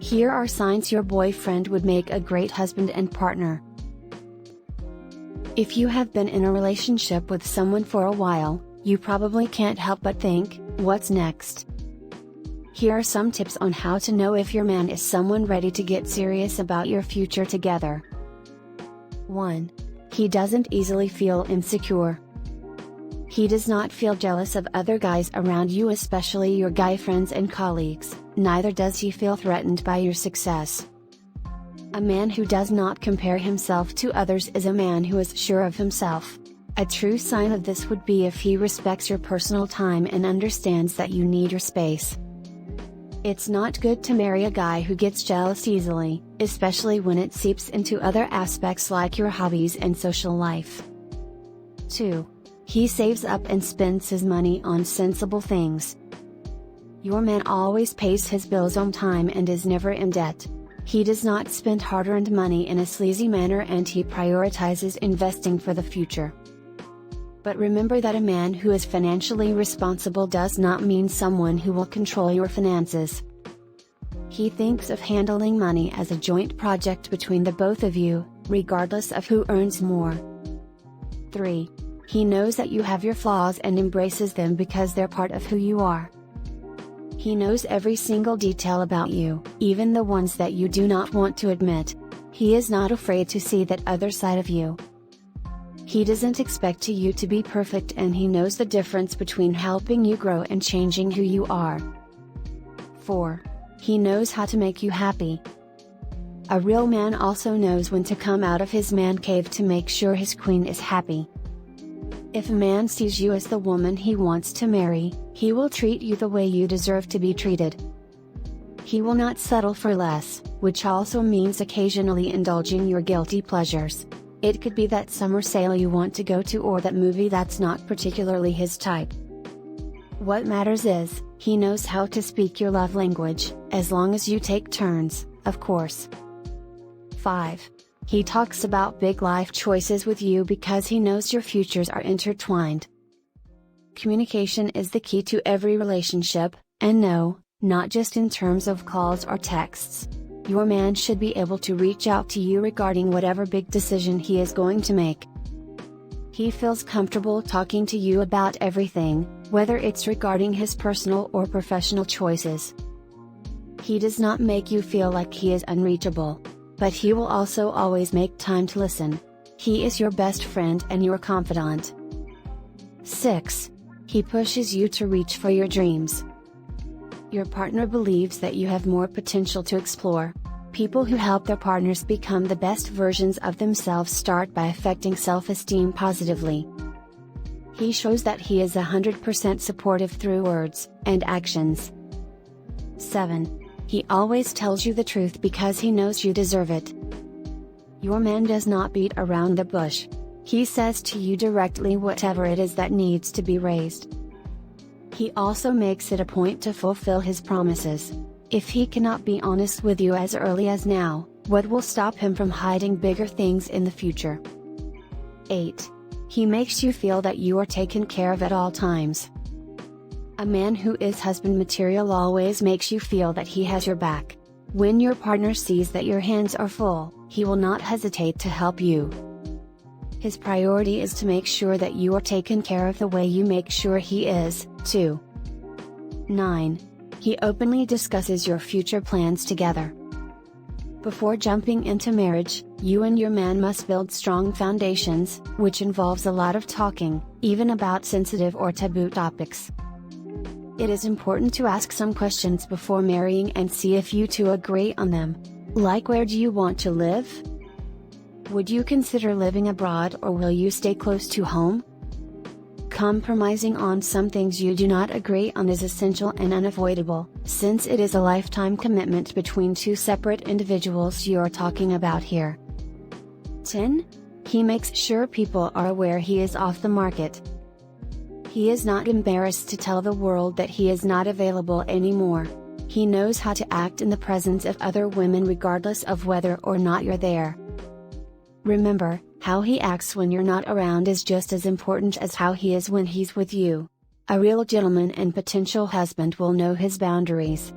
Here are signs your boyfriend would make a great husband and partner. If you have been in a relationship with someone for a while, you probably can't help but think, what's next? Here are some tips on how to know if your man is someone ready to get serious about your future together. 1. He doesn't easily feel insecure. He does not feel jealous of other guys around you, especially your guy friends and colleagues, neither does he feel threatened by your success. A man who does not compare himself to others is a man who is sure of himself. A true sign of this would be if he respects your personal time and understands that you need your space. It's not good to marry a guy who gets jealous easily, especially when it seeps into other aspects like your hobbies and social life. 2. He saves up and spends his money on sensible things. Your man always pays his bills on time and is never in debt. He does not spend hard-earned money in a sleazy manner, and he prioritizes investing for the future. But remember that a man who is financially responsible does not mean someone who will control your finances. He thinks of handling money as a joint project between the both of you, regardless of who earns more. 3. He knows that you have your flaws and embraces them because they're part of who you are. He knows every single detail about you, even the ones that you do not want to admit. He is not afraid to see that other side of you. He doesn't expect you to be perfect, and he knows the difference between helping you grow and changing who you are. 4. He knows how to make you happy. A real man also knows when to come out of his man cave to make sure his queen is happy. If a man sees you as the woman he wants to marry, he will treat you the way you deserve to be treated. He will not settle for less, which also means occasionally indulging your guilty pleasures. It could be that summer sale you want to go to, or that movie that's not particularly his type. What matters is, he knows how to speak your love language, as long as you take turns, of course. 5. He talks about big life choices with you because he knows your futures are intertwined. Communication is the key to every relationship, and no, not just in terms of calls or texts. Your man should be able to reach out to you regarding whatever big decision he is going to make. He feels comfortable talking to you about everything, whether it's regarding his personal or professional choices. He does not make you feel like he is unreachable, but he will also always make time to listen. He is your best friend and your confidant. 6. He pushes you to reach for your dreams. Your partner believes that you have more potential to explore. People who help their partners become the best versions of themselves start by affecting self-esteem positively. He shows that he is 100% supportive through words and actions. 7. He always tells you the truth because he knows you deserve it. Your man does not beat around the bush. He says to you directly whatever it is that needs to be raised. He also makes it a point to fulfill his promises. If he cannot be honest with you as early as now, what will stop him from hiding bigger things in the future? 8. He makes you feel that you are taken care of at all times. A man who is husband material always makes you feel that he has your back. When your partner sees that your hands are full, he will not hesitate to help you. His priority is to make sure that you are taken care of the way you make sure he is, too. 9. He openly discusses your future plans together. Before jumping into marriage, you and your man must build strong foundations, which involves a lot of talking, even about sensitive or taboo topics. It is important to ask some questions before marrying and see if you two agree on them. Like, where do you want to live? Would you consider living abroad, or will you stay close to home? Compromising on some things you do not agree on is essential and unavoidable, since it is a lifetime commitment between two separate individuals you are talking about here. 10. He makes sure people are aware he is off the market. He is not embarrassed to tell the world that he is not available anymore. He knows how to act in the presence of other women regardless of whether or not you're there. Remember, how he acts when you're not around is just as important as how he is when he's with you. A real gentleman and potential husband will know his boundaries.